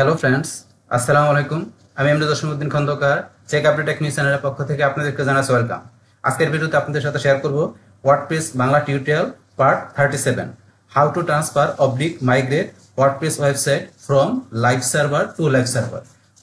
Hello friends, আসসালামু আলাইকুম। আমি MD Jasimuddin Khandakar, check update tech news চ্যানেলের পক্ষ থেকে আপনাদেরকে জানাচ্ছি ওয়েলকাম। আজকের ভিডিওতে আপনাদের সাথে শেয়ার করব WordPress Bangla tutorial part 37, how to transfer oblique migrate WordPress website from live server two live server.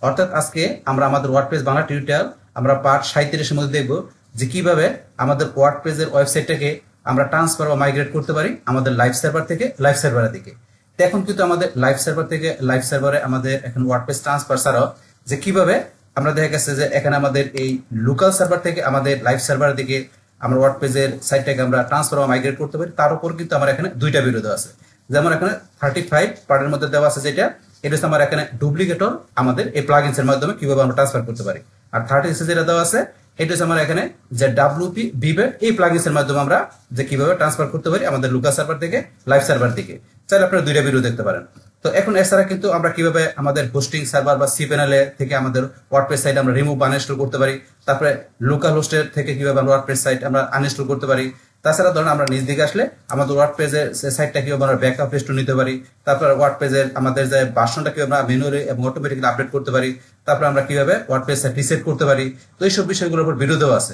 অর্থাৎ আজকে আমরা আমাদের ওয়ার্ডপ্রেস বাংলা টিউটোরিয়াল আমরা পার্ট 37 মধ্যে দেখব যে কিভাবে আমাদের ওয়ার্ডপ্রেসের ওয়েবসাইটটাকে আমরা ট্রান্সফার বা মাইগ্রেট করতে পারি আমাদের লাইভ সার্ভার থেকে লাইভ সার্ভারের দিকে। তো এখন কিন্তু আমাদের লাইভ সার্ভার থেকে লাইভ সার্ভারে আমাদের এখন ওয়ার্ডপ্রেস ট্রান্সফার ছাড়াও যে কিভাবে আমরা দেখা গেছে যে এখানে আমাদের এই লোকাল সার্ভার থেকে আমাদের লাইভ সার্ভারের দিকে আমরা ওয়ার্ডপ্রেসের সাইটটাকে আমরা ট্রান্সফার বা মাইগ্রেট করতে পারি, তার উপর কিন্তু আমার এখানে দুইটা ভিডিও দেওয়া আছে। যেমন এখানে 35 পার্টের মধ্যে দেওয়া আছে যেটা এটা হচ্ছে আমার এখানে ডুপ্লিকেটর আমাদের এই প্লাগইনস এর মাধ্যমে কিভাবে আমরা ট্রান্সফার করতে পারি। আর 36 যেটা দেওয়া আছে এটা হচ্ছে আমার এখানে যে ডাব্লিউপি ভিভেট এই প্লাগইনস এর মাধ্যমে আমরা যে কিভাবে ট্রান্সফার করতে পারি আমাদের লোকাল সার্ভার থেকে লাইভ সার্ভার দিকে। চাইলে আপনারা দুইটা ভিডিও দেখতে পারেন। তো এখন এছাড়া কিন্তু আমরা কিভাবে আমাদের হোস্টিং সার্ভার বা সিপ্যানেলে থেকে আমাদের ওয়ার্ডপ্রেস সাইট আমরা রিমুভ বা আনইনস্টল করতে পারি, তারপরে লোকাল হোস্টের থেকে কিভাবে আমরা ওয়ার্ডপ্রেস সাইট আমরা আনইনস্টল করতে পারি। তাছাড়া ধরুন আমরা নিজ দিকে আসলে আমাদের ওয়ার্ডপ্রেসের সাইটটা কিভাবে আমরা ব্যাকআপ রেস্টোর নিতে পারি, তারপর ওয়ার্ডপ্রেসের আমাদের যে ভার্সনটা কিভাবে আমরা ম্যানুয়ালি এবং অটোমেটিক্যালি আপডেট করতে পারি, তারপর আমরা কিভাবে ওয়ার্ডপ্রেস রিসেট করতে পারি। তো এইসব বিষয়গুলোর উপর ভিডিও দেওয়া আছে।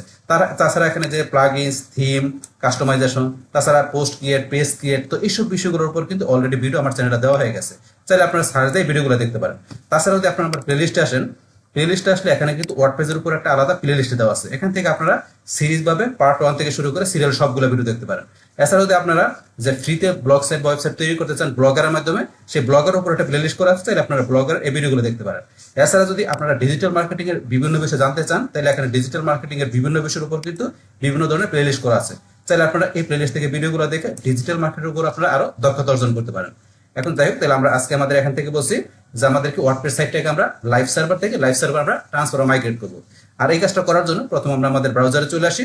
তাছাড়া এখানে যে প্লাগইনস, থিম, কাস্টমাইজেশন, তাছাড়া পোস্ট ক্রিয়েট, পেজ ক্রিয়েট, তো এইসব বিষয়গুলোর উপর কিন্তু অলরেডি ভিডিও আমার চ্যানেলে দেওয়া হয়ে গেছে। চাইলে আপনারা সার্চ দিয়ে ভিডিওগুলো দেখতে পারেন। তাছাড়া যদি আপনারা আমার প্লেলিস্টে আসেন, প্লেলিস্টে আসলে এখানে কিন্তু ওয়ার্ডপ্রেসের উপর একটা আলাদা প্লেলিস্ট দেওয়া আছে। এখান থেকে আপনারা সিরিজ ভাবে পার্ট 1 থেকে শুরু করে সিরিয়াল সবগুলো ভিডিও দেখতে পারেন। এছাড়া যদি আপনারা যে ফ্রিতে ব্লগ সাইট বা ওয়েবসাইট তৈরি করতে চান ব্লগারের মাধ্যমে, সেই ব্লগের উপর একটা প্লেলিস্ট করা আছে, তাহলে আপনারা ব্লগার এই ভিডিওগুলো দেখতে পারেন। এছাড়া যদি আপনারা ডিজিটাল মার্কেটিং এর বিভিন্ন বিষয় জানতে চান, তাহলে এখানে ডিজিটাল মার্কেটিং এর বিভিন্ন বিষয়ের উপর কিন্তু বিভিন্ন ধরনের প্লেলিস্ট করা আছে। চাইলে আপনারা এই প্লেলিস্ট থেকে ভিডিওগুলো দেখে ডিজিটাল মার্কেটের উপর আপনারা আরো দক্ষতা অর্জন করতে পারেন। এখন যাই হোক, তাহলে আমরা আজকে আমাদের এখান থেকে বলছি যে আমাদেরকে ওয়ার্ডপ্রেস সাইটটাকে আমরা লাইভ সার্ভার থেকে লাইভ সার্ভার আমরা ট্রান্সফার মাইগ্রেট করব। আর এই কাজটা করার জন্য প্রথম আমরা আমাদের ব্রাউজারে চলে আসি।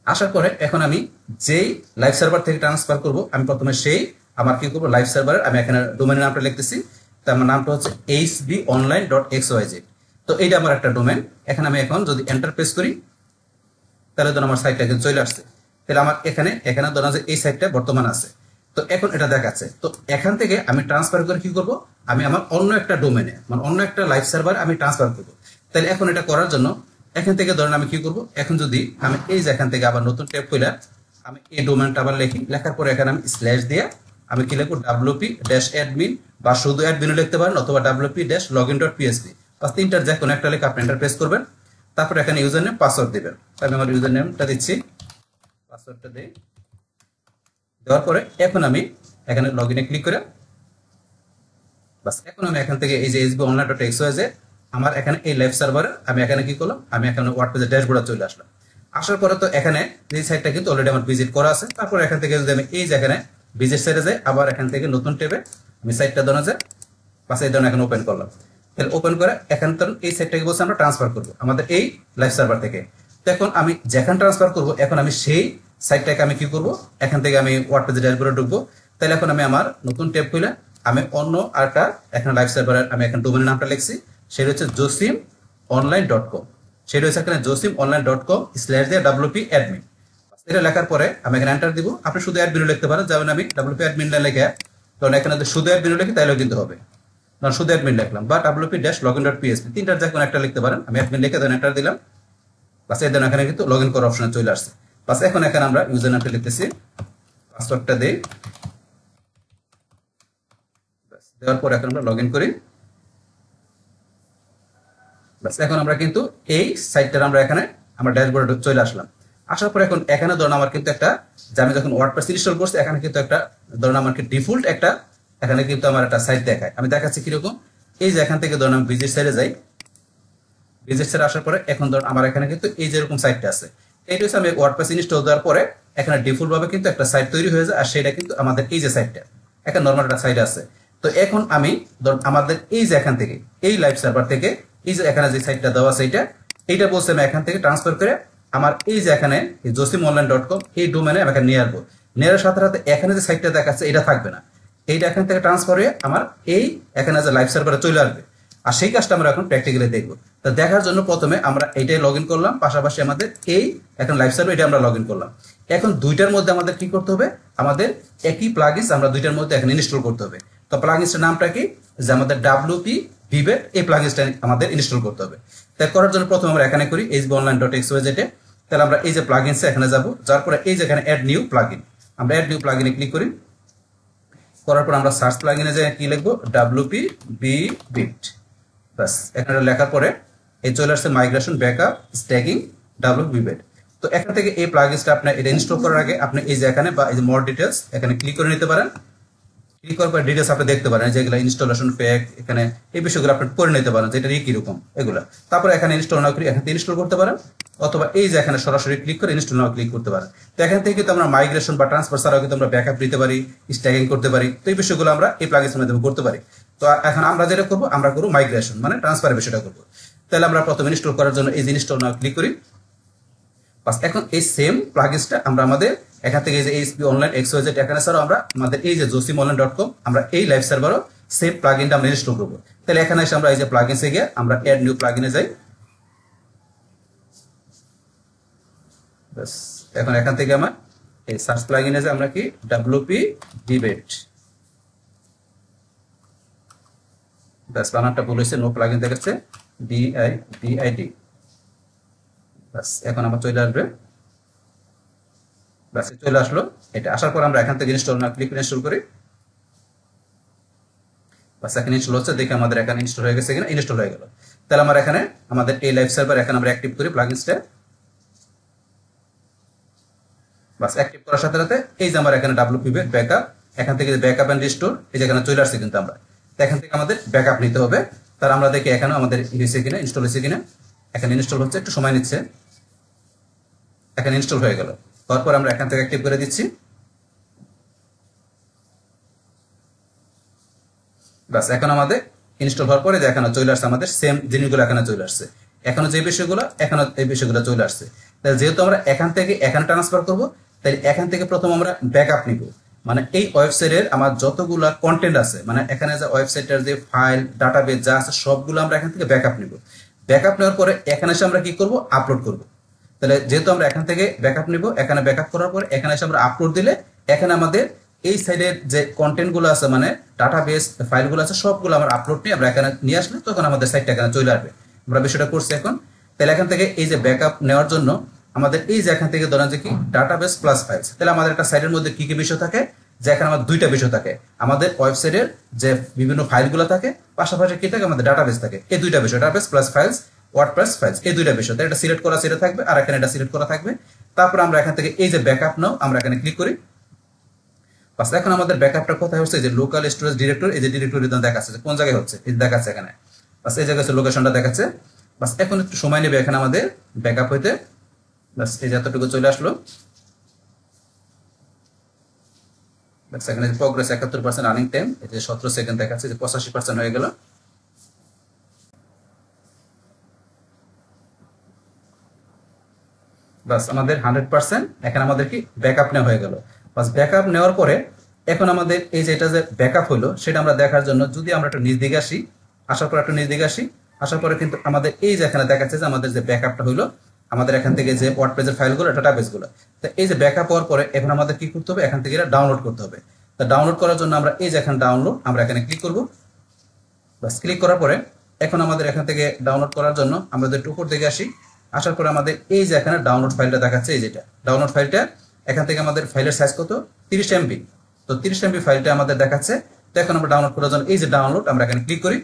আসার পরে এখন আমি যেই লাইভ সার্ভার থেকে ট্রান্সফার করব, আমি প্রথমে সেই আমার কি করবো লাইভ সার্ভারের আমি এখানে ডোমেনের নামটা লিখতেছি। তো আমার নামটা হচ্ছে hbonline.xyz। তো এইটা আমার একটা ডোমেন। এখানে আমি এখন যদি এন্টার প্রেস করি তাহলে ধরুন আমার সাইটটা কিন্তু চলে আসছে। তাহলে আমার এখানে ধরুন যে এই সাইটটা বর্তমান আছে। তো এখন এটা দেখাচ্ছে। তো এখান থেকে আমি ট্রান্সফার করে কি করব, আমি আমার অন্য একটা ডোমেনে মানে অন্য একটা লাইভ সার্ভার আমি ট্রান্সফার করব। তাহলে এখন এটা করার জন্য এখান থেকে ধরেন আমি কি করব, এখন যদি আমি এই যে এখান থেকে আবার নতুন ট্যাব খুলে আমি এই ডোমেনটা আবার লিখি, লেখার পরে এখানে আমি স্ল্যাশ দিয়ে আমি কি লিখবো wp-admin বা শুধু অ্যাডমিনও লিখতে পারেন, অথবা wp-login.php বা তিনটার যে কোনো একটা লিখে আপনি এন্টার প্রেস করবেন। তারপর এখানে ইউজার নেম পাসওয়ার্ড দিবেন। আমি আমার ইউজার নেমটা দিচ্ছি, পাসওয়ার্ডটা দিই। দেওয়ার পরে এখন আমি এখানে লগইনে ক্লিক করে বাস এখন আমি এখান থেকে এই যে hbonline.xyz আমার এখানে এই লাইভ সার্ভারে আমি এখানে কি করলাম, আমি এখানে ওয়ার্ডপ্রেসের ড্যাশবোর্ডে চলে আসলাম। আসার পরে তো এখানে এই সাইটটা কিন্তু অলরেডি আমার ভিজিট করা আছে। তারপর এখান থেকে যদি আমি এই যে এখানে ভিজিট সাইটে যাই, আবার এখান থেকে নতুন ট্যাবে আমি সাইটটা ধরে যায় বাস এই ধরনের এখানে ওপেন করলাম। তাহলে ওপেন করে এখান থেকে এই সাইটটাকে বলছে আমরা ট্রান্সফার করবো আমাদের এই লাইভ সার্ভার থেকে। তো এখন আমি যেখানে ট্রান্সফার করবো, এখন আমি সেই সাইটটাকে আমি কি করবো, এখান থেকে আমি ওয়ার্ডপ্রেসের ড্যাশবোর্ডে ঢুকবো। তাহলে এখন আমি আমার নতুন ট্যাব খুলে আমি অন্য আরেকটা এখানে লাইভ সার্ভারের আমি এখন ডোমেনের নামটা লিখছি, সেটা হচ্ছে josimOnline.com। সেটা হচ্ছে এখানে josimOnline.com/wp-admin। এটা লেখার পরে আমি এখানে এন্টার দিব। আপনি শুধু অ্যাডমিন লিখতে পারেন, যেমন আমি wp-admin লিখে তখন এখানে শুধু অ্যাডমিন লিখি তাইলেও কিন্তু হবে। ধরুন শুধু অ্যাডমিন লিখলাম বা wp-login.php তিনটার যে কোনো একটা লিখতে পারেন। আমি অ্যাডমিন লিখে দেন এন্টার দিলাম। বাস এই দেন এখানে কিন্তু লগ ইন করার অপশন চলে আসছে। বাস এখন এখানে আমরা ইউজার নামটা লিখতেছি, পাসওয়ার্ডটা দেই। বাস দেওয়ার পর এখন আমরা লগ ইন করি। বাস এখন আমরা কিন্তু এই সাইটটার আমরা এখানে আমরা ড্যাশবোর্ডে চলে আসলাম। আসার পর এখন এখানে ধরুন আমার কিন্তু একটা যে আমি যখন ওয়ার্ডপ্রেস ইনস্টল করছি এখানে কিন্তু একটা ধরুন আমার ডিফল্ট একটা এখানে কিন্তু আমার একটা সাইট দেখায়। আমি দেখাচ্ছি কিরকম। এই যে এখান থেকে ধরুন আমি ভিজিট সাইটে যাই, ভিজিট সাইটে আসার পরে এখন ধরুন আমার এখানে কিন্তু এই যেরকম সাইটটা আছে, এইটা হচ্ছে আমি ওয়ার্ডপ্রেস ইনস্টল দেওয়ার পরে এখানে ডিফল্ট ভাবে কিন্তু একটা সাইট তৈরি হয়ে যায়। আর সেটা কিন্তু আমাদের এই যে সাইটটা এখানে নর্মাল একটা সাইট আছে। তো এখন আমি ধরুন আমাদের এই যে এখান থেকে এই লাইভ সার্ভার থেকে এই যে এখানে যে সাইটটা দেওয়া আছে এইটা বলছে আমি এখান থেকে ট্রান্সফার করে আমার এই যে এখানে josimOnline.com এই ডোমেনে আমি এখানে নিয়ে আসবো। নেওয়ার সাথে সাথে এখানে যে সাইটটা দেখাচ্ছে এটা থাকবে না, এইটা এখান থেকে ট্রান্সফার হয়ে আমার এই এখানে যে লাইভ সার্ভারে চলে আসবে। আর সেই কাজটা আমরা এখন প্র্যাকটিক্যালি দেখবো। তো দেখার জন্য প্রথমে আমরা এইটাই লগ ইন করলাম, পাশাপাশি আমাদের এই এখন লাইভ সার্ভার এটা আমরা লগ ইন করলাম। এখন দুইটার মধ্যে আমাদের কি করতে হবে, আমাদের একই প্লাগইনস আমরা দুইটার মধ্যে এখন ইনস্টল করতে হবে। তো প্লাগইনসটার নামটা কি, যে আমাদের WP Vivet এই প্লাগইনসটা আমাদের ইনস্টল করতে হবে। তাই করার জন্য প্রথমে আমরা এখানে করি hbonline.xyz এ। তাহলে আমরা এই যে প্লাগইনসে এখানে যাব, যাওয়ার পরে এই যে এখানে অ্যাড নিউ প্লাগইন, আমরা অ্যাড নিউ প্লাগইনে ক্লিক করি। করার পর আমরা সার্চ প্লাগইনে যে কি লিখবো, WP Vivet। বাস এখানে লেখার পরে এই চলে আসছে migration backup stacking WP Vivet। তো এখান থেকে এই প্লাগইনসটা আপনি এটা ইনস্টল করার আগে আপনি এই যে এখানে বা এই যে মোর ডিটেইলস এখানে ক্লিক করে নিতে পারেন। ক্লিক করার পর ডিটেইলস আপনি দেখতে পারেন যেগুলো ইনস্টলেশন প্যাক, এখানে এই বিষয়গুলো আপনি পড়ে নিতে পারেন যেটা কি রকম এগুলা। তারপর এখানে ইনস্টল না করি এখান থেকে ইনস্টল করতে পারেন, অথবা এই যে এখানে সরাসরি ক্লিক করে ইনস্টল নাও ক্লিক করতে পারেন। তো এখান থেকে কিন্তু আমরা মাইগ্রেশন বা ট্রান্সফার ছাড়াও কিন্তু আমরা ব্যাকআপ দিতে পারি, স্ট্যাকিং করতে পারি। তো এই বিষয়গুলো আমরা এই প্লাগইনসের মাধ্যমে করতে পারি। তো এখন আমরা যেটা করব, আমরা করব মাইগ্রেশন মানে ট্রান্সফারের বিষয়টা করব। তাহলে আমরা প্রথমে ইনস্টল করার জন্য এই যে ইনস্টল নাও ক্লিক করি। বাস এখন এই সেম প্লাগইনসটা আমরা আমাদের এখান থেকে এই যে ASP অনলাইন XYZ এখানে ছাড়াও আমরা আমাদের এই যে josimolline.com আমরা এই লাইভ সার্ভারও সেম প্লাগইনটা আমরা ইনস্টল করব। তাহলে এখানে এসে আমরা এই যে প্লাগইনসে গিয়ে আমরা অ্যাড নিউ প্লাগইনে যাই। বাস এখন এখান থেকে আমরা এই সার্চ প্লাগইনে যে আমরা কি WP Vivet, বাস বানানটা ভুল হয়েছে, নো প্লাগইন দেখাচ্ছে DIVID। বাস এখন আমরা চলে আসবে, বাস চলে আসলো। এটা আসার পর আমরা এখান থেকে ইনস্টল না ক্লিক করে ইনস্টল করি। বাস এখানে ইনস্টল হচ্ছে, দেখে আমাদের এখানে ইনস্টল হয়ে গেছে, কিনা ইনস্টল হয়ে গেল। তাহলে আমরা এখানে আমাদের এই লাইভ সার্ভার এখানে আমরা অ্যাক্টিভ করি প্লাগইনসটা। বাস অ্যাক্টিভ করার সাথে সাথে এই যে আমার এখানে WP Vivet ব্যাকআপ, এখান থেকে যে ব্যাকআপ এন্ড রিস্টোর এই যে এখানে চলে আসছে কিন্তু আমরা। তো এখান থেকে আমাদের ব্যাকআপ নিতে হবে। তার আমরা দেখি এখানে আমাদের হয়েছে কিনা, ইনস্টল হয়েছে কিনা। এখানে ইনস্টল হচ্ছে, একটু সময় নিচ্ছে। এখানে ইনস্টল হয়ে গেল। তারপর আমরা এখান থেকে অ্যাক্টিভ করে দিচ্ছি। বাস এখন আমাদের ইনস্টল হওয়ার পরে এখানে চলে আসছে আমাদের সেম জিনিসগুলো এখানে চলে আসছে। এখনো যে বিষয়গুলো এখনো এই বিষয়গুলো চলে আসছে। তাহলে যেহেতু আমরা এখান থেকে এখানে ট্রান্সফার করব, তাই এখান থেকে প্রথম আমরা ব্যাকআপ নিব। মানে এই ওয়েবসাইটের আমার যতগুলা কন্টেন্ট আছে, মানে এখানে যে ওয়েবসাইটের যে ফাইল ডাটাবেস যা আছে সবগুলো আমরা এখান থেকে ব্যাকআপ নিব। ব্যাকআপ নেওয়ার পরে এখানে এসে আমরা কি করব, আপলোড করব। তাহলে যেহেতু আমরা এখান থেকে ব্যাকআপ নিব, এখানে ব্যাকআপ করার পর এখানে এসে আমরা আপলোড দিলে এখানে আমাদের এই সাইডের যে কন্টেন্ট গুলো আছে, মানে ডাটাবেস ফাইলগুলো আছে সবগুলো আমরা আপলোড নিয়ে আমরা এখানে নিয়ে আসলে তখন আমাদের সাইটটা এখানে চলে আসবে। আমরা বিষয়টা করছি এখন। তাহলে এখান থেকে এই যে ব্যাকআপ নেওয়ার জন্য আমাদের এই যে এখান থেকে ধরেন যে কি ডাটাবেস প্লাস ফাইলস, তাহলে আমাদের একটা সাইটের মধ্যে কি কি বিষয় থাকে, যে এখানে আমাদের দুইটা বিষয় থাকে, আমাদের ওয়েবসাইটের যে বিভিন্ন ফাইলগুলো থাকে, পাশাপাশি কি থাকে আমাদের ডাটাবেস থাকে। এই দুইটা বিষয় database plus files, WordPress files, এই দুইটা বিষয়। এটা সিলেক্ট করা সেটা থাকবে, আর এখানে এটা সিলেক্ট করা থাকবে। তারপর আমরা এখান থেকে এই যে ব্যাকআপ নাও আমরা এখানে ক্লিক করি। বাস এখন আমাদের ব্যাকআপটা কোথায় হচ্ছে, যে লোকাল স্টোরেজ ডিরেক্টরি, এই যে ডিরেক্টরি দেখাচ্ছে যে কোন জায়গায় হচ্ছে, এই দেখাচ্ছে এখানে। বাস এই জায়গায় লোকেশনটা দেখাচ্ছে। বাস এখন একটু সময় নেবে এখানে আমাদের ব্যাকআপ হইতে। বাস এই যতটুকু চলে আসলো। বাস এখানে প্রোগ্রেস 71%, রানিং টাইম এই যে 17 সেকেন্ড দেখাচ্ছে, যে 85% হয়ে গেল। বাস আমাদের 100% এখানে আমাদের কি ব্যাকআপ নেওয়া হয়ে গেল। বাস ব্যাকআপ নেওয়ার পরে এখন আমাদের এই যে এটা যে ব্যাকআপ হলো সেটা আমরা দেখার জন্য যদি আমরা একটু নিচ দিকে আসি, আসার পর একটু নিচ দিকে আসি, আসার পরে কিন্তু আমাদের এই যে এখানে দেখাচ্ছে যে আমাদের যে ব্যাকআপটা হলো আমাদের এখান থেকে যে ওয়ার্ডপ্রেসের ফাইলগুলো ডাটাবেসগুলো। তো এই যে ব্যাকআপ হওয়ার পরে এখন আমাদের কি করতে হবে, এখান থেকে এটা ডাউনলোড করতে হবে। তো ডাউনলোড করার জন্য আমরা এই যে এখানে ডাউনলোড আমরা এখানে ক্লিক করব। বাস ক্লিক করার পরে এখন আমাদের এখান থেকে ডাউনলোড করার জন্য আমরা একটু উপর দিকে আসি, আসার পরে আমাদের এই যে এখানে ডাউনলোড ফাইলটা দেখাচ্ছে, এই যেটা ডাউনলোড ফাইলটা, এখান থেকে আমাদের ফাইলের সাইজ কত 30 MB। তো 30 MB ফাইলটা আমাদের দেখাচ্ছে। তো এখন আমরা ডাউনলোড করার জন্য এই যে ডাউনলোড আমরা এখানে ক্লিক করি।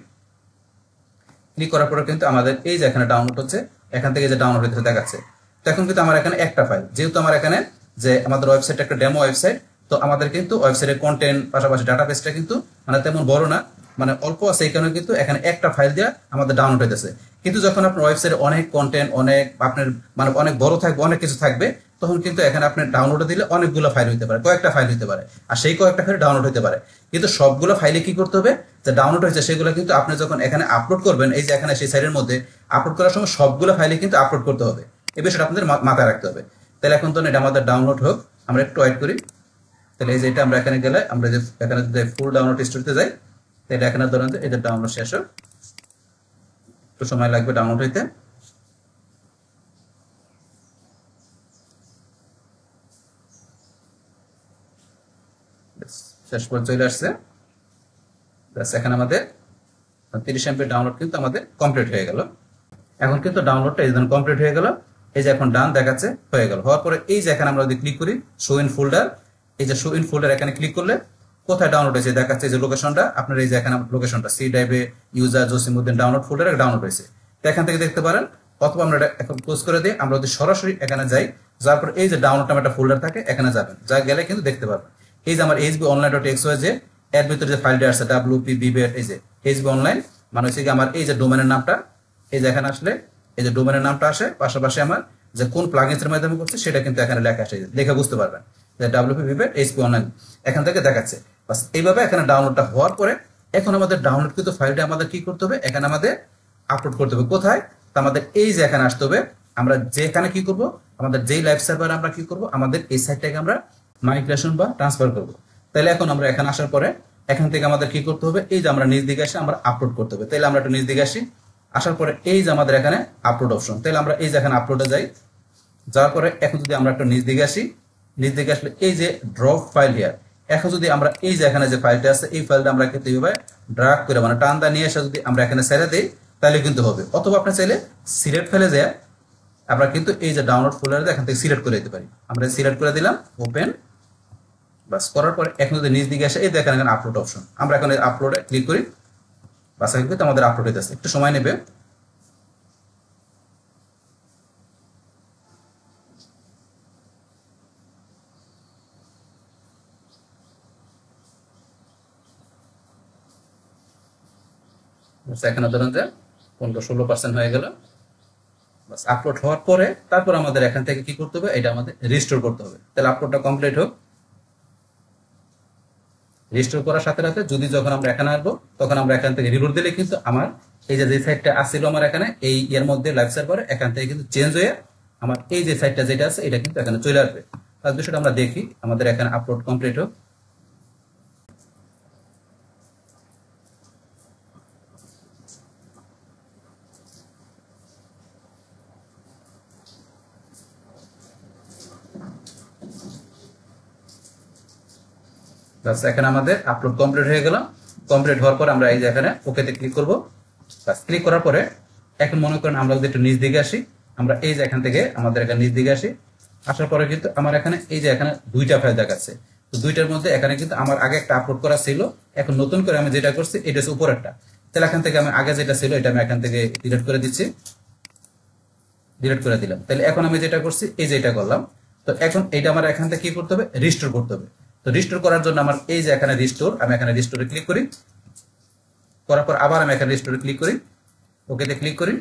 ক্লিক করার পরে কিন্তু আমাদের এই যে এখানে ডাউনলোড হচ্ছে, এখান থেকে যে ডাউনলোড হতে দেখাচ্ছে। তো এখন কিন্তু আমার এখানে একটা ফাইল, যেহেতু আমার এখানে যে আমাদের ওয়েবসাইট একটা ডেমো ওয়েবসাইট, তো আমাদের কিন্তু ওয়েবসাইটের কন্টেন্ট পাশাপাশি ডাটাবেসটা কিন্তু মানে তেমন বড় না, মানে অল্প আছে, এই কারণে কিন্তু এখানে একটা ফাইল দিয়ে আমাদের ডাউনলোড হইতেছে। কিন্তু যখন আপনার ওয়েবসাইটে অনেক কন্টেন্ট, অনেক আপনার মানে অনেক বড় থাকবে, অনেক কিছু থাকবে, তখন কিন্তু এখানে আপনি ডাউনলোডে দিলে অনেকগুলো ফাইল হইতে পারে, কয়েকটা ফাইল হইতে পারে, আর সেই কয়েকটা ফাইল ডাউনলোড হইতে পারে। কিন্তু সবগুলো ফাইলে কি করতে হবে, যে ডাউনলোড হয়েছে সেগুলো কিন্তু আপনি যখন এখানে আপলোড করবেন, এই যে এখানে সেই সাইডের মধ্যে আপলোড করার সময় সবগুলো ফাইলে কিন্তু আপলোড করতে হবে। এই বিষয়টা আপনাদের মাথায় রাখতে হবে। তাহলে এখন তো এটা আমাদের ডাউনলোড হোক, আমরা একটু ওয়েট করি। তাহলে এই যে এটা আমরা এখানে গেলে আমরা যে এখানে যদি ফুল ডাউনলোড স্টোরিতে যাই, এটা এখানে ধরেন যে এটা ডাউনলোড শেষ হোক, একটু সময় লাগবে ডাউনলোড হইতে। শেষ পর্যন্ত চলে আসছে। ব্যাস এখানে আমাদের 30 MB ডাউনলোড কিন্তু আমাদের কমপ্লিট হয়ে গেল। এখন কিন্তু ডাউনলোডটা এই ধরনের কমপ্লিট হয়ে গেল। এই যে এখন ডান দেখাচ্ছে হয়ে গেল। হওয়ার পরে এই যে এখানে আমরা যদি ক্লিক করি শো ইন ফোল্ডার, এই যে শো ইন ফোল্ডার এখানে ক্লিক করলে কোথায় ডাউনলোড হয়েছে দেখাচ্ছে, যে লোকেশনটা আপনার এই যে এখানে লোকেশনটা সি ড্রাইভে ইউজার জসিমউদ্দিন ডাউনলোড ফোল্ডারে ডাউনলোড হয়েছে। তো এখান থেকে দেখতে পারেন, অথবা আমরা এটা এখন ক্লোজ করে দিই। আমরা যদি সরাসরি এখানে যাই, যার পর এই যে ডাউনলোড নামে একটা ফোল্ডার থাকে এখানে যাবেন, যা গেলে কিন্তু দেখতে পারবেন এই যে আমার hbonline.xyz এর ভিতরে যে ফাইলটা আছে wp-bbet, এই যে hb online মানে হচ্ছে কি আমার এই যে ডোমেনের নামটা, এই যে এখানে আসলে এই যে ডোমেনের নামটা আসে, পাশাপাশি আমার যে কোন প্লাগইনস এর মাধ্যমে করছে সেটা কিন্তু এখানে লেখা আসে, দেখে বুঝতে পারবেন যে wp-bbet hb online এখান থেকে দেখাচ্ছে। বাস এইভাবে এখানে ডাউনলোডটা হওয়ার পরে এখন আমাদের ডাউনলোড কিন্তু ফাইলটা আমাদের কি করতে হবে, এখানে আমাদের আপলোড করতে হবে। কোথায়? তো আমাদের এই যে এখানে আসতে হবে। আমরা যেখানে কি করব, আমাদের যেই লাইভ সার্ভারে আমরা কি করব, আমাদের এই সাইটটাকে আমরা মাইগ্রেশন বা ট্রান্সফার করব। তাহলে এখন আমরা এখানে আসার পরে এখান থেকে আমাদের কি করতে হবে, এই যে আমরা নিচ দিকে আসি আমরা আপলোড করতে হবে। তাহলে আমরা একটু নিচ দিকে আসি, আসার পরে এই যে আমাদের এখানে আপলোড অপশন, তাহলে আমরা এই যে এখানে আপলোডে যাই। যাওয়ার পরে এখন যদি আমরা একটু নিচ দিকে আসি, নিচ দিকে আসলে এই যে ড্রপ ফাইল হিয়ার, এখন যদি আমরা এই যে এখানে যে ফাইলটা আছে এই ফাইলটা আমরা কিন্তু এইভাবে ড্রাগ করে মানে টান দা নিয়ে এসে যদি আমরা এখানে ছেড়ে দিই তাহলে কিন্তু হবে। অথবা আপনি চাইলে সিলেক্ট ফেলে যায় আমরা কিন্তু এই যে ডাউনলোড ফোল্ডারে এখান থেকে সিলেক্ট করে দিতে পারি। আমরা সিলেক্ট করে দিলাম, ওপেন। বাস করার পরে এখন যদি নিচ দিকে আসে এই দেখেন এখানে আপলোড অপশন, আমরা এখন আপলোডে ক্লিক করি। বাস কিন্তু আমাদের আপলোড হইতেছে, একটু সময় নেবে। এখানে ধরেন যে 15-16% হয়ে গেল। বাস আপলোড হওয়ার পরে তারপর আমাদের এখান থেকে কি করতে হবে, এটা আমাদের রিস্টোর করতে হবে। তাহলে আপলোডটা কমপ্লিট হোক। রিস্টোর করার সাথে সাথে যদি যখন আমরা এখানে আসবো তখন আমরা এখান থেকে রিলোড দিলে কিন্তু আমার এই যে সাইটটা আসছিল আমার এখানে এই এর মধ্যে লাইভ সার্ভারে এখান থেকে কিন্তু চেঞ্জ হয়ে আমার এই যে সাইটটা যেটা আছে এটা কিন্তু এখানে চলে আসবে। তার বিষয়টা আমরা দেখি, আমাদের এখানে আপলোড কমপ্লিট হোক। এখানে আমাদের আপলোড কমপ্লিট হয়ে গেল। কমপ্লিট হওয়ার পর আমরা এই যে এখানে ওকেতে ক্লিক করব। বাস ক্লিক করার পরে এখন মনে করেন আমরা যদি একটু নিচ দিকে আসি, আমরা এই যে এখান থেকে আমাদের এখানে নিচ দিকে আসি, আসার পরে কিন্তু আমার এখানে এই যে এখানে দুইটা ফাইল দেখাচ্ছে। তো দুইটার মধ্যে এখানে কিন্তু আমার আগে একটা আপলোড করা ছিল, এখন নতুন করে আমি যেটা করছি এটা হচ্ছে উপরেরটা। তাহলে এখান থেকে আমি আগে যেটা ছিল এটা আমি এখান থেকে ডিলিট করে দিচ্ছি, ডিলিট করে দিলাম। তাহলে এখন আমি যেটা করছি এই যে এটা করলাম। তো এখন এটা আমার এখান থেকে কি করতে হবে, রিস্টোর করতে হবে। তো রিস্টোর করার জন্য আমার এই যে এখানে রিস্টোর, আমি এখানে রিস্টোরে ক্লিক করি, করার পর আবার আমি এখানে রিস্টোরে ক্লিক করি, ওকেতে ক্লিক করি।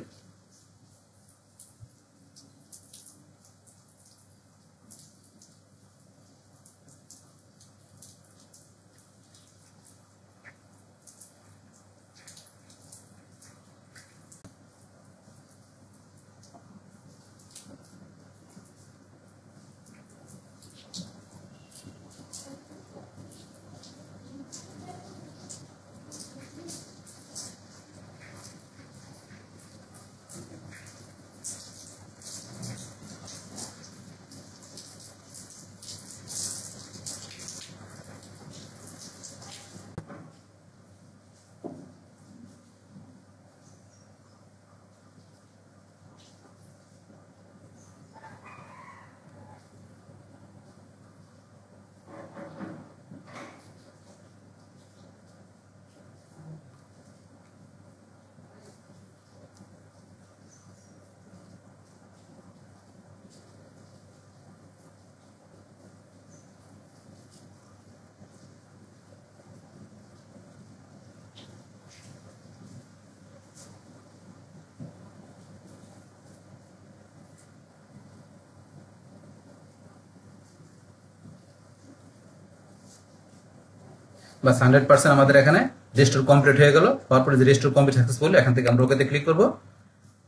বাস 100% আমাদের এখানে রেজিস্টার কমপ্লিট হয়ে গেল। হওয়ার পরে যে রেজিস্টার কমপ্লিট সাকসেসফুল, এখান থেকে আমরা ওকেতে ক্লিক করব।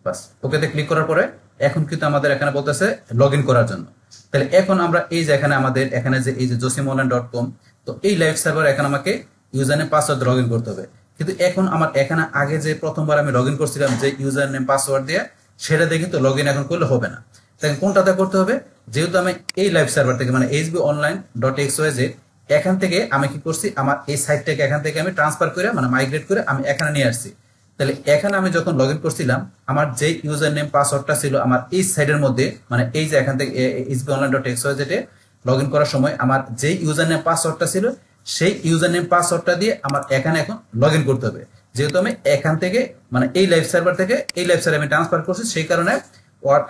বাস ওকেতে ক্লিক করার পরে এখন কিন্তু আমাদের এখানে বলতেছে লগ ইন করার জন্য। তাহলে এখন আমরা এই যে এখানে আমাদের এখানে যে এই যে josimolane.com, তো এই লাইভ সার্ভার এখন আমাকে user name password log in করতে হবে। কিন্তু এখন আমার এখানে আগে যে প্রথমবার আমি লগ ইন করছিলাম যে ইউজার নেম পাসওয়ার্ড দিয়ে, সেটা দিয়ে কিন্তু লগ ইন এখন করলে হবে না। তাই কোনটাতে করতে হবে, যেহেতু আমি এই লাইভ সার্ভার থেকে মানে hbonline.xyz এখান থেকে আমি কি করছি, আমার এই সাইটটাকে এখান থেকে আমি ট্রান্সফার করে মানে মাইগ্রেট করে আমি এখানে নিয়ে আসছি। তাহলে এখানে আমি যখন লগ ইন করছিলাম, আমার যে ইউজার নেম পাসওয়ার্ডটা ছিল আমার এই সাইডের মধ্যে, মানে এই যে এখান থেকে sbonline.xyz লগ ইন করার সময় আমার যে ইউজার নেম পাসওয়ার্ডটা ছিল, সেই ইউজার নেম পাসওয়ার্ডটা দিয়ে আমার এখানে এখন লগ ইন করতে হবে। যেহেতু আমি এখান থেকে মানে এই লাইভ সার্ভার থেকে এই লাইভ সার্ভারে আমি ট্রান্সফার করছি, সেই কারণে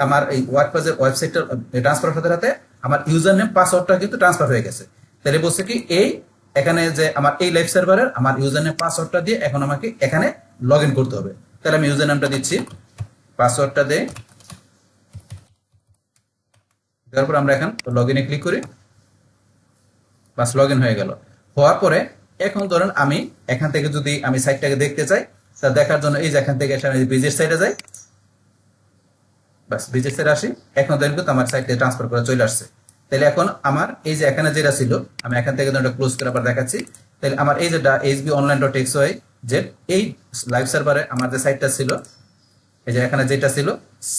আমার এই ওয়ার্ডপ্রেসের ওয়েবসাইটটা ট্রান্সফার সাথে সাথে আমার ইউজার নেম পাসওয়ার্ডটা কিন্তু ট্রান্সফার হয়ে গেছে। তাহলে বলছে কি এই এখানে যে আমার এই লাইভ সার্ভারের আমার ইউজার নেম পাসওয়ার্ডটা দিয়ে এখন আমাকে এখানে লগ ইন করতে হবে। তাহলে আমি ইউজার নামটা দিচ্ছি, পাসওয়ার্ডটা দেই, তারপর আমরা এখন লগ ইনে ক্লিক করি, বাস লগ ইন হয়ে গেল। হওয়ার পরে এখন ধরেন আমি এখান থেকে যদি আমি সাইটটাকে দেখতে চাই, তা দেখার জন্য এই যে এখান থেকে আমি ভিজিট সাইটে যাই, বাস ভিজিট সাইটে আসি, এখন ধরেন কিন্তু আমার সাইটে ট্রান্সফার করে চলে আসছে। তাহলে এখন আমার এই যে এখানে যেটা ছিল, আমি এখান থেকে ক্লোজ করে আবার দেখাচ্ছি। তাহলে আমার এই যে sbonline.xyz এই লাইভ সার্ভারে আমার যে সাইটটা ছিল, এই যে এখানে যেটা ছিল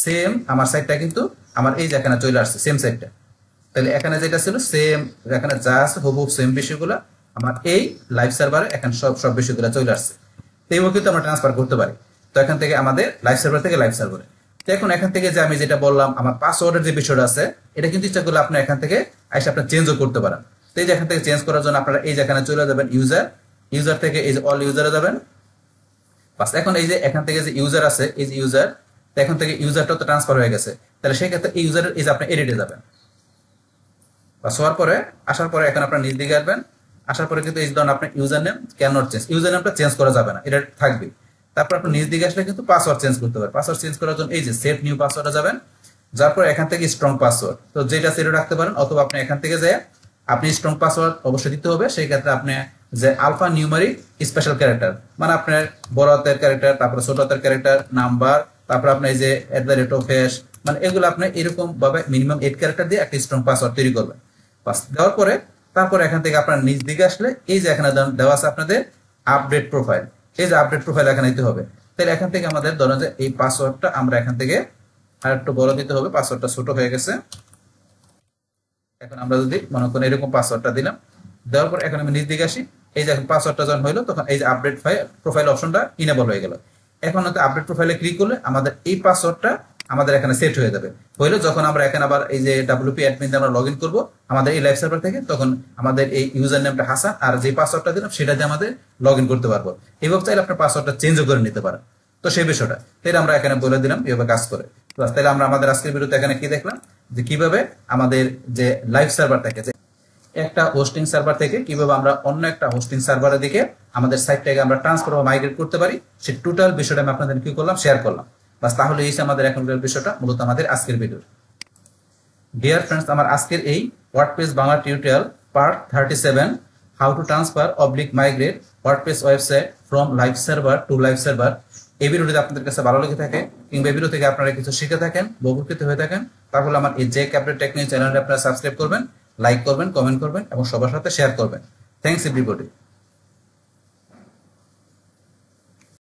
সেম আমার সাইটটা কিন্তু আমার এই যে এখানে চলে আসছে সেম সাইটটা। তাহলে এখানে যেটা ছিল সেম, এখানে যা আছে হুবহু সেম বিষয়গুলো আমার এই লাইভ সার্ভারে এখন সব বিষয়গুলো চলে আসছে। তো এইভাবে কিন্তু আমরা ট্রান্সফার করতে পারি। তো এখান থেকে আমাদের লাইভ সার্ভার থেকে লাইভ সার্ভারে, তো এখন এখান থেকে যে আমি যেটা বললাম আমার পাসওয়ার্ডের যে বিষয়টা আছে, এটা কিন্তু ইচ্ছা করলে আপনি এখান থেকে এসে আপনার চেঞ্জও করতে পারেন। তো এই যে এখান থেকে চেঞ্জ করার জন্য আপনারা এই যে এখানে চলে যাবেন ইউজার থেকে এই যে অল ইউজারে যাবেন, বাস এখন এই যে এখান থেকে যে ইউজার আছে এই যে ইউজার, তো এখন থেকে ইউজারটা তো ট্রান্সফার হয়ে গেছে, তাহলে সেই ক্ষেত্রে এই ইউজারের এই যে আপনি এডিটে যাবেন, বাস হওয়ার পরে আসার পরে এখন আপনার নিজ দিকে আসবেন, আসার পরে কিন্তু এই ধরুন আপনার user name can not change, user নেমটা চেঞ্জ করা যাবে না, এটা থাকবে। তারপর আপনি নিজ দিকে আসলে কিন্তু পাসওয়ার্ড চেঞ্জ করতে পারবেন। পাসওয়ার্ড চেঞ্জ করার জন্য এই যে সেট নিউ পাসওয়ার্ডে যাবেন, যার পর এখান থেকে স্ট্রং পাসওয়ার্ড, তো যেটা সেটা রাখতে পারেন, অথবা আপনি এখান থেকে যে আপনি স্ট্রং পাসওয়ার্ড অবশ্যই দিতে হবে। সেই ক্ষেত্রে আপনি যে আলফা নিউমারিক স্পেশাল ক্যারেক্টার, মানে আপনার বড় হাতের ক্যারেক্টার, তারপরে ছোট হাতের ক্যারেক্টার, নাম্বার, তারপর আপনার এই যে @, মানে এগুলো আপনি এরকম ভাবে মিনিমাম 8 ক্যারেক্টার দিয়ে একটা স্ট্রং পাসওয়ার্ড তৈরি করবেন। পাস দেওয়ার পরে তারপর এখান থেকে আপনার নিজ দিকে আসলে এই যে এখানে দেওয়া আছে আপনাদের আপডেট প্রোফাইল, এই যে আপডেট প্রোফাইল এখানে দিতে হবে। তাহলে এখান থেকে আমাদের ধরেন যে এই পাসওয়ার্ডটা আমরা এখান থেকে আর একটু বড় দিতে হবে, পাসওয়ার্ডটা ছোট হয়ে গেছে। এখন আমরা যদি মনে করেন এরকম পাসওয়ার্ডটা দিলাম, দেওয়ার পর এখন আমি নিজ দিকে আসি, এই যে এখন পাসওয়ার্ডটা যখন হইলো তখন এই যে আপডেট প্রোফাইল অপশনটা ইনেবল হয়ে গেল। এখন হয়তো আপডেট প্রোফাইলে ক্লিক করলে আমাদের এই পাসওয়ার্ডটা আমাদের এখানে সেট হয়ে যাবে। হইলো যখন আমরা এখানে আবার এই যে WP অ্যাডমিন দিয়ে আমরা লগ ইন করবো আমাদের এই লাইভ সার্ভার থেকে, তখন আমাদের এই ইউজার নেমটা হাসান আর যে পাসওয়ার্ডটা দিলাম সেটা দিয়ে আমাদের লগ ইন করতে পারবো। এইভাবে চাইলে আপনার পাসওয়ার্ডটা চেঞ্জও করে নিতে পারেন। তো সেই বিষয়টা তাহলে আমরা এখানে বলে দিলাম কিভাবে কাজ করে। তাহলে আমরা আমাদের আজকের ভিডিওতে এখানে কি দেখলাম, যে কিভাবে আমাদের যে লাইভ সার্ভার থেকে একটা হোস্টিং সার্ভার থেকে কিভাবে আমরা অন্য একটা হোস্টিং সার্ভারের দিকে আমাদের সাইটটাকে আমরা ট্রান্সফার বা মাইগ্রেট করতে পারি, সেই টোটাল বিষয়টা আমি আপনাদের কি করলাম, শেয়ার করলাম। বাস তাহলে এই আমাদের এখনকার বিষয়টা মূলত আমাদের আজকের ভিডিও। ডিয়ার ফ্রেন্ডস, আমার আজকের এই WordPress Bangla tutorial part 37 how to transfer oblique migrate WordPress website from live server two live server, এই ভিডিওটি আপনাদের কাছে ভালো লেগে থাকে কিংবা এই ভিডিও থেকে আপনারা কিছু শিখে থাকেন, উপকৃত হয়ে থাকেন, তাহলে আমার এই জেক আপডেট টেকনিক চ্যানেলটা আপনারা সাবস্ক্রাইব করবেন, লাইক করবেন, কমেন্ট করবেন এবং সবার সাথে শেয়ার করবেন। Thanks everybody.